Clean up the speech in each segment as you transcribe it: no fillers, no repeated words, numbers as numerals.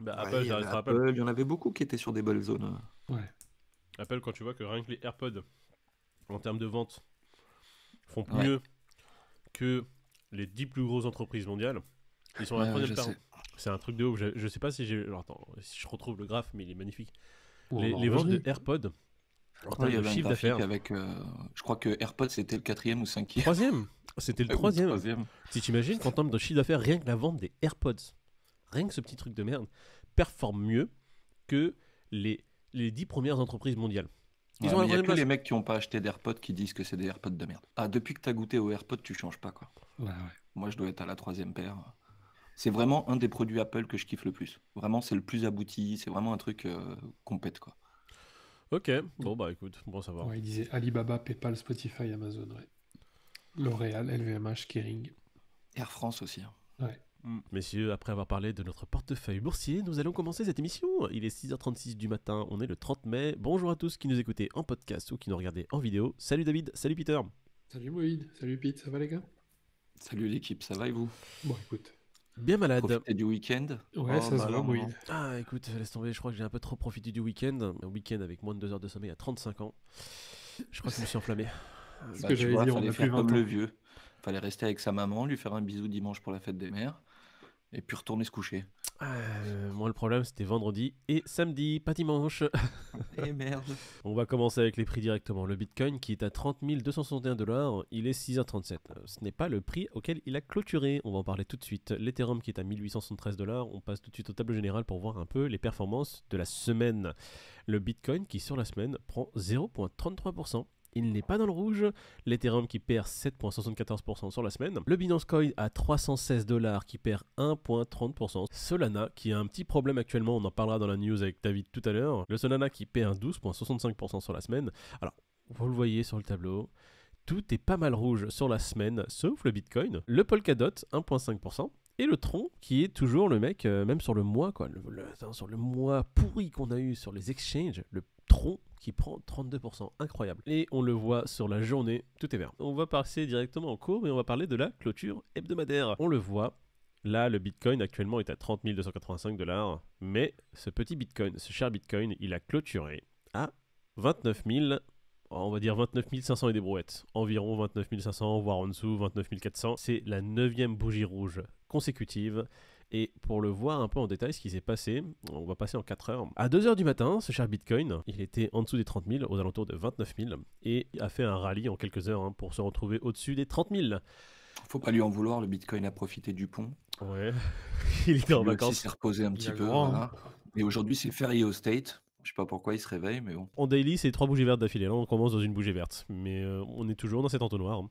Bah, Ouais, Apple, il y ça avait restera Apple. Apple, il y en avait beaucoup qui étaient sur des belles zones. Ouais. Apple, quand tu vois que rien que les AirPods, en termes de vente, font Ouais, mieux que les 10 plus grosses entreprises mondiales, ils sont à la ouais, troisième je paire. sais. C'est un truc de ouf. Je sais pas si j'ai. Alors, attends, si je retrouve le graphe, mais il est magnifique. Ou en Les ventes de horlogerie. AirPods, en Ouais, il termes y de avait un chiffre graphique d'affaires, avec, je crois que AirPods c'était le quatrième ou cinquième, troisième. C'était le ou le troisième. troisième. Si t'imagines qu'en termes de chiffre d'affaires, rien que la vente des AirPods, rien que ce petit truc de merde, performe mieux que les, les 10 premières entreprises mondiales. Ils Ouais, ont la mais il y a troisième que les place. mecs qui ont pas acheté d'AirPods qui disent que c'est des AirPods de merde. Ah, depuis que t'as goûté aux AirPods, tu changes pas, quoi. Ouais, ouais. Moi, je dois être à la troisième paire. C'est vraiment un des produits Apple que je kiffe le plus. Vraiment, c'est le plus abouti. C'est vraiment un truc qu'on pète, quoi. Ok, bon bah écoute, bon à savoir. Ouais, il disait Alibaba, PayPal, Spotify, Amazon, ouais. L'Oréal, LVMH, Kering. Air France aussi. Ouais. Messieurs, après avoir parlé de notre portefeuille boursier, nous allons commencer cette émission. Il est 6h36 du matin, on est le 30 mai. Bonjour à tous qui nous écoutez en podcast ou qui nous regardez en vidéo. Salut David, salut Peter. Salut Moïd, salut Pete, ça va les gars? Salut l'équipe, ça va et vous? Bon, écoute. Bien malade. Profitez du week-end? Ouais, Oh, ça se bah voit, alors, Moïd. non. Ah écoute, laisse tomber, je crois que j'ai un peu trop profité du week-end. Un week-end avec moins de 2 heures de sommeil à 35 ans. Je crois que je me suis enflammé. C'est ce Bah, que tu j'allais vois, dire, on fallait n'a plus faire 20 comme le ans. vieux. Fallait rester avec sa maman, lui faire un bisou dimanche pour la fête des mères, et puis retourner se coucher. Moi le problème c'était vendredi et samedi, pas dimanche. Eh merde. On va commencer avec les prix directement. Le Bitcoin qui est à 30 261 $, il est 6h37. Ce n'est pas le prix auquel il a clôturé. On va en parler tout de suite. L'Ethereum qui est à 1873 $. On passe tout de suite au tableau général pour voir un peu les performances de la semaine. Le Bitcoin qui sur la semaine prend 0,33%. Il n'est pas dans le rouge. L'Ethereum qui perd 7,74% sur la semaine. Le Binance Coin à 316 $ qui perd 1,30%. Solana qui a un petit problème actuellement, on en parlera dans la news avec David tout à l'heure. Le Solana qui perd 12,65% sur la semaine. Alors, vous le voyez sur le tableau, tout est pas mal rouge sur la semaine, sauf le Bitcoin. Le Polkadot 1,5%. Et le Tron, qui est toujours le mec, même sur le mois, quoi, sur le mois pourri qu'on a eu sur les exchanges, le Tron qui prend 32%, incroyable. Et on le voit sur la journée, tout est vert. On va passer directement en cours, mais on va parler de la clôture hebdomadaire. On le voit, là le Bitcoin actuellement est à 30 285 $, mais ce petit Bitcoin, ce cher Bitcoin, il a clôturé à 29 000, on va dire 29 500 et des brouettes. Environ 29 500, voire en dessous, 29 400. C'est la 9e bougie rouge consécutive. Et pour le voir un peu en détail ce qui s'est passé, on va passer en 4 heures. À 2 heures du matin, ce cher Bitcoin, il était en dessous des 30 000, aux alentours de 29 000, et a fait un rallye en quelques heures pour se retrouver au-dessus des 30 000. Faut pas lui en vouloir, le Bitcoin a profité du pont. Ouais, il était en Lui aussi vacances. s'est reposé un Il petit a peu, grand, voilà. Et aujourd'hui, c'est férié au State. Je sais pas pourquoi il se réveille, mais bon. En daily, c'est 3 bougies vertes d'affilée. Là, on commence dans une bougie verte. Mais on est toujours dans cet entonnoir.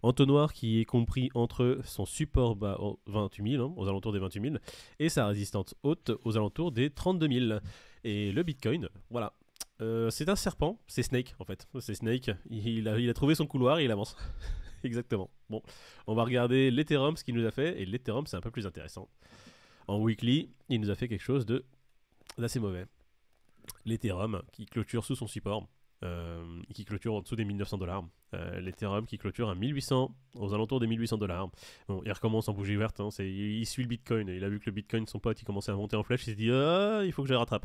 Entonnoir qui est compris entre son support bas aux 28 000, aux alentours des 28 000, et sa résistance haute aux alentours des 32 000. Et le Bitcoin, voilà. C'est un serpent, c'est Snake en fait. C'est Snake, il a trouvé son couloir et il avance. Exactement. Bon, on va regarder l'Ethereum, ce qu'il nous a fait. Et l'Ethereum, c'est un peu plus intéressant. En weekly, il nous a fait quelque chose d'assez mauvais. L'Ethereum qui clôture sous son support, qui clôture en dessous des 1900 $. L'Ethereum qui clôture à 1800, aux alentours des 1800 $. Bon, il recommence en bougie verte, il suit le Bitcoin. Il a vu que le Bitcoin, son pote, il commençait à monter en flèche. Il s'est dit, il faut que je les rattrape.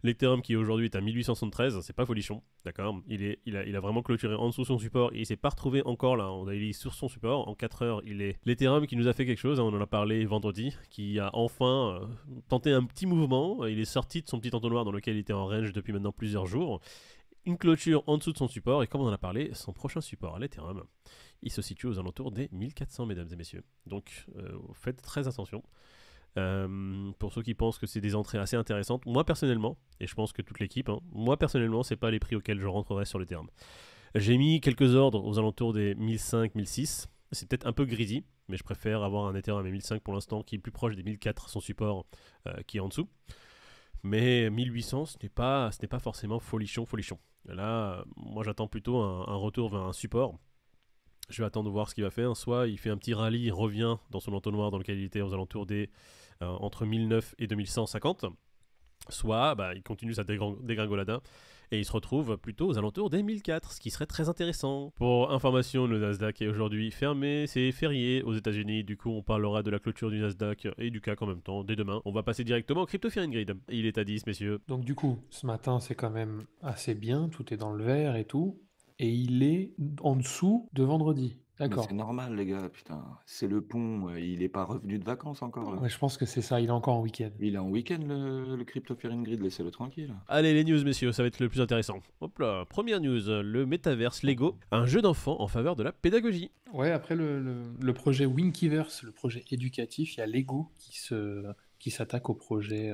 L'Ethereum qui aujourd'hui est à 1873, c'est pas folichon, d'accord, il a vraiment clôturé en dessous son support et il s'est pas retrouvé encore là, il est sur son support, en 4 heures il est... L'Ethereum qui nous a fait quelque chose, on en a parlé vendredi, qui a enfin tenté un petit mouvement, il est sorti de son petit entonnoir dans lequel il était en range depuis maintenant plusieurs jours, une clôture en dessous de son support et comme on en a parlé, son prochain support à l'Ethereum, il se situe aux alentours des 1400 mesdames et messieurs, donc faites très attention. Pour ceux qui pensent que c'est des entrées assez intéressantes, moi personnellement, et je pense que toute l'équipe, moi personnellement, c'est pas les prix auxquels je rentrerai sur le terrain. J'ai mis quelques ordres aux alentours des 1005, 1006. C'est peut-être un peu greedy, mais je préfère avoir un Ethereum à 1005 pour l'instant qui est plus proche des 1004, son support qui est en dessous. Mais 1800, ce n'est pas forcément folichon. Là, moi j'attends plutôt un retour vers un support. Je vais attendre de voir ce qu'il va faire. Soit il fait un petit rallye, il revient dans son entonnoir dans lequel il était aux alentours des entre 1009 et 2150. Soit il continue sa dégringolade Et il se retrouve plutôt aux alentours des 1004, ce qui serait très intéressant. Pour information, le Nasdaq est aujourd'hui fermé, c'est férié aux États-Unis. Du coup, on parlera de la clôture du Nasdaq et du CAC en même temps dès demain. On va passer directement au Crypto Fear Grid. Il est à 10, messieurs. Donc du coup, ce matin, c'est quand même assez bien, tout est dans le vert et tout, et il est en dessous de vendredi. Mais D'accord. c'est normal, les gars, putain. C'est le pont, il est pas revenu de vacances encore, là. Ouais, je pense que c'est ça, il est encore en week-end. Il est en week-end, le Crypto Fear Grid, laissez-le tranquille. Allez, les news, messieurs, ça va être le plus intéressant. Hop là, première news, le Metaverse Lego, un jeu d'enfant en faveur de la pédagogie. Ouais, après le projet Winkiverse, le projet éducatif, il y a Lego qui s'attaque au projet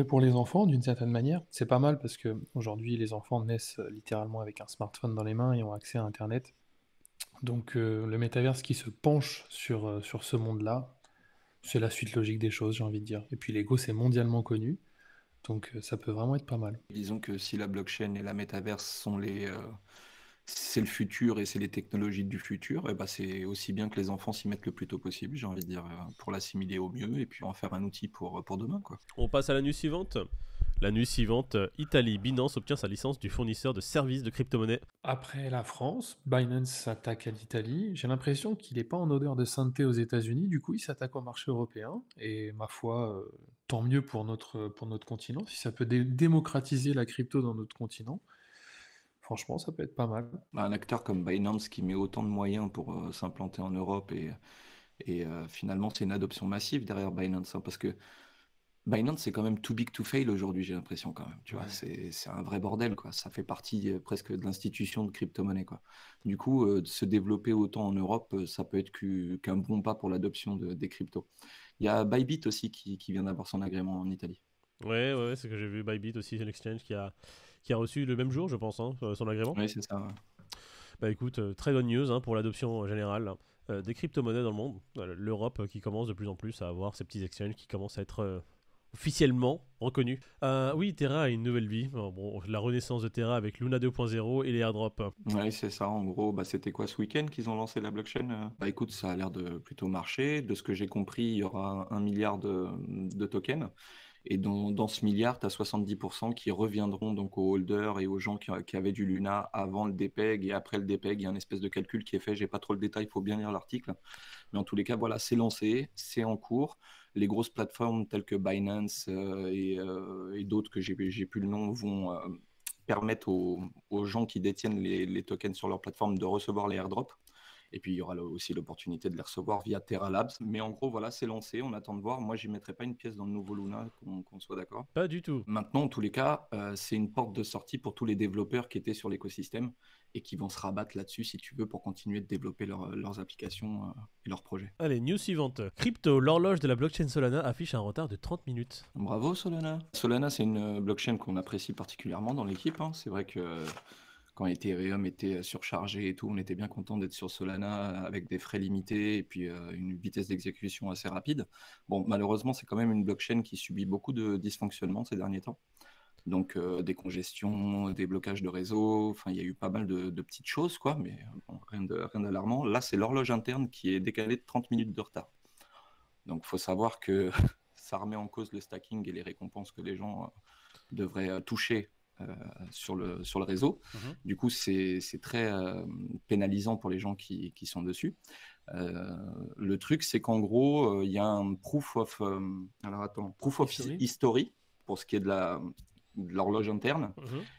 pour les enfants d'une certaine manière. C'est pas mal parce que aujourd'hui les enfants naissent littéralement avec un smartphone dans les mains et ont accès à Internet. Donc le métaverse qui se penche sur ce monde-là, c'est la suite logique des choses, j'ai envie de dire. Et puis Lego, c'est mondialement connu, donc ça peut vraiment être pas mal. Disons que si la blockchain et la métaverse sont c'est le futur et c'est les technologies du futur, et bah c'est aussi bien que les enfants s'y mettent le plus tôt possible, j'ai envie de dire, pour l'assimiler au mieux et puis en faire un outil pour demain, quoi. On passe à la news suivante. La news suivante, Italie, Binance obtient sa licence du fournisseur de services de crypto-monnaie. Après la France, Binance s'attaque à l'Italie. J'ai l'impression qu'il n'est pas en odeur de sainteté aux États-Unis, du coup il s'attaque au marché européen. Et ma foi, tant mieux pour notre continent. Si ça peut démocratiser la crypto dans notre continent, franchement ça peut être pas mal. Bah, un acteur comme Binance qui met autant de moyens pour s'implanter en Europe et finalement c'est une adoption massive derrière Binance, hein, parce que Binance, c'est quand même too big to fail aujourd'hui, j'ai l'impression quand même. Tu vois, Ouais. c'est un vrai bordel, quoi. Ça fait partie presque de l'institution de crypto-monnaie, quoi. Du coup, de se développer autant en Europe, ça peut être qu'un bon pas pour l'adoption des cryptos. Il y a Bybit aussi qui vient d'avoir son agrément en Italie. Ouais, c'est ce que j'ai vu. Bybit aussi, c'est l'exchange qui a reçu le même jour, je pense, hein, son agrément. Oui, c'est ça. Ouais. Bah écoute, très bonne news hein, pour l'adoption générale des crypto-monnaies dans le monde. L'Europe qui commence de plus en plus à avoir ces petits exchanges qui commencent à être officiellement reconnus. Oui, Terra a une nouvelle vie. Bon, la renaissance de Terra avec Luna 2.0 et les airdrops. Ouais, c'est ça. En gros, bah, c'était quoi ce week-end qu'ils ont lancé la blockchain? Bah écoute, ça a l'air de plutôt marcher. De ce que j'ai compris, il y aura 1 milliard de tokens. Et dans ce milliard, tu as 70% qui reviendront donc aux holders et aux gens qui avaient du Luna avant le DPEG et après le DPEG. Il y a un espèce de calcul qui est fait. J'ai pas trop le détail, il faut bien lire l'article. Mais en tous les cas, voilà, c'est lancé, c'est en cours. Les grosses plateformes telles que Binance et d'autres que j'ai plus le nom vont permettre aux gens qui détiennent les tokens sur leur plateforme de recevoir les airdrops. Et puis, il y aura aussi l'opportunité de les recevoir via Terra Labs. Mais en gros, voilà, c'est lancé. On attend de voir. Moi, j'y mettrai pas une pièce dans le nouveau Luna, qu'on soit d'accord. Pas du tout. Maintenant, en tous les cas, c'est une porte de sortie pour tous les développeurs qui étaient sur l'écosystème et qui vont se rabattre là-dessus, si tu veux, pour continuer de développer leurs applications et leurs projets. Allez, news suivante. Crypto, l'horloge de la blockchain Solana affiche un retard de 30 minutes. Bravo, Solana. Solana, c'est une blockchain qu'on apprécie particulièrement dans l'équipe, hein. C'est vrai que quand Ethereum était surchargé et tout, on était bien content d'être sur Solana avec des frais limités et puis une vitesse d'exécution assez rapide. Bon, malheureusement, c'est quand même une blockchain qui subit beaucoup de dysfonctionnements ces derniers temps. Donc des congestions, des blocages de réseau, enfin il y a eu pas mal de petites choses, quoi, mais bon, rien d'alarmant. Là, c'est l'horloge interne qui est décalée de 30 minutes de retard. Donc il faut savoir que ça remet en cause le stacking et les récompenses que les gens devraient toucher sur le réseau. Du coup, c'est très pénalisant pour les gens qui sont dessus. Le truc, c'est qu'en gros, il y a un proof of history pour ce qui est de l'horloge interne.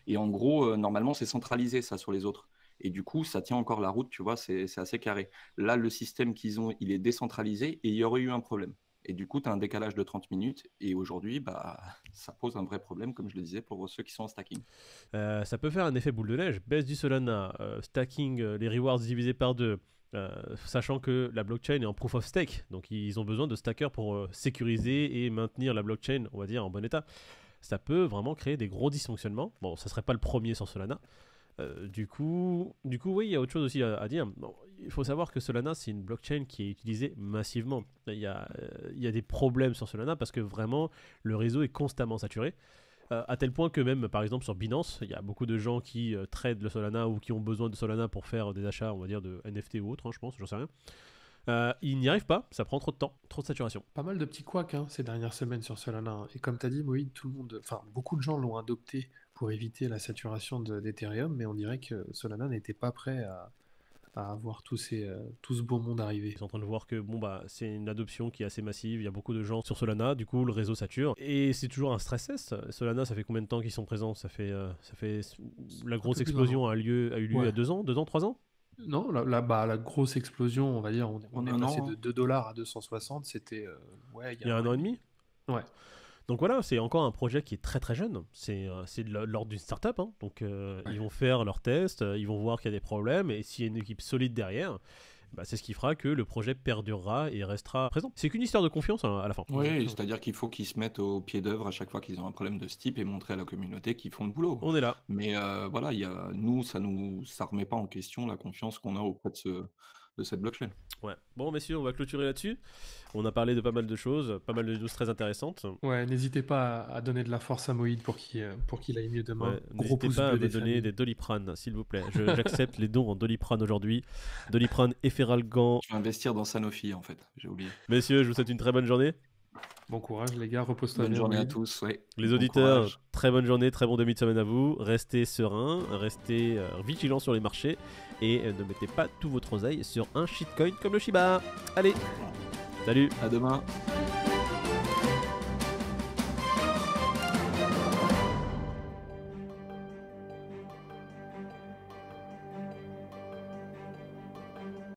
Et en gros, normalement, c'est centralisé ça sur les autres. Et du coup, ça tient encore la route, tu vois, c'est assez carré. Là, le système qu'ils ont, il est décentralisé et il y aurait eu un problème. Et du coup, tu as un décalage de 30 minutes. Et aujourd'hui, bah, ça pose un vrai problème, comme je le disais, pour ceux qui sont en stacking. Ça peut faire un effet boule de neige. Baisse du Solana, stacking, les rewards divisés par 2. Sachant que la blockchain est en proof of stake. Donc, ils ont besoin de stackers pour sécuriser et maintenir la blockchain, on va dire, en bon état. Ça peut vraiment créer des gros dysfonctionnements. Bon, ça serait pas le premier sur Solana. Du coup, oui, il y a autre chose aussi à dire. Bon, il faut savoir que Solana, c'est une blockchain qui est utilisée massivement. Il y a des problèmes sur Solana parce que vraiment, le réseau est constamment saturé. À tel point que même, par exemple, sur Binance, il y a beaucoup de gens qui tradent le Solana ou qui ont besoin de Solana pour faire des achats, on va dire, de NFT ou autre, hein, je pense, j'en sais rien. Ils n'y arrivent pas, ça prend trop de temps, trop de saturation. Pas mal de petits couacs ces dernières semaines sur Solana. Et comme tu as dit, Moïse, beaucoup de gens l'ont adopté pour éviter la saturation d'Ethereum, mais on dirait que Solana n'était pas prêt à avoir tout ce beau monde arrivé. Ils sont en train de voir que bon bah c'est une adoption qui est assez massive, il y a beaucoup de gens sur Solana, du coup le réseau sature et c'est toujours un stress test. Solana, ça fait combien de temps qu'ils sont présents? Ça fait la grosse explosion a eu lieu Ouais. il y a 2 ans, 3 ans? Non, la grosse explosion, on va dire, on est Un passé an, de hein. 2 dollars à 260, c'était ouais, Il y a 1 an et demi? Ouais. Donc voilà, c'est encore un projet qui est très très jeune. C'est de l'ordre d'une startup. Hein. Donc ils vont faire leurs tests, ils vont voir qu'il y a des problèmes, et s'il y a une équipe solide derrière, bah, c'est ce qui fera que le projet perdurera et restera présent. C'est qu'une histoire de confiance hein, à la fin. Oui, Exactement. c'est-à-dire qu'il faut qu'ils se mettent au pied d'œuvre à chaque fois qu'ils ont un problème de ce type et montrer à la communauté qu'ils font le boulot. On est là. Mais voilà, ça remet pas en question la confiance qu'on a auprès de cette blockchain. Ouais. Bon, messieurs, on va clôturer là-dessus. On a parlé de pas mal de choses, pas mal de news très intéressantes. Ouais, n'hésitez pas à donner de la force à Moïd pour qu'il aille mieux demain. Ouais, Gros n'hésitez pouce pas à bleu me des donner familles. des Doliprane, s'il vous plaît. J'accepte les dons en Doliprane aujourd'hui. Doliprane et Feralgan. Je vais investir dans Sanofi en fait, j'ai oublié. Messieurs, je vous souhaite une très bonne journée. Bon courage les gars, repose-toi Bonne bien journée à Moïd. tous, ouais. Les Bon auditeurs, courage. très bonne journée, très bon début de semaine à vous. Restez sereins, restez vigilants sur les marchés et ne mettez pas tout votre oseille sur un shitcoin comme le Shiba. Allez, salut! À demain.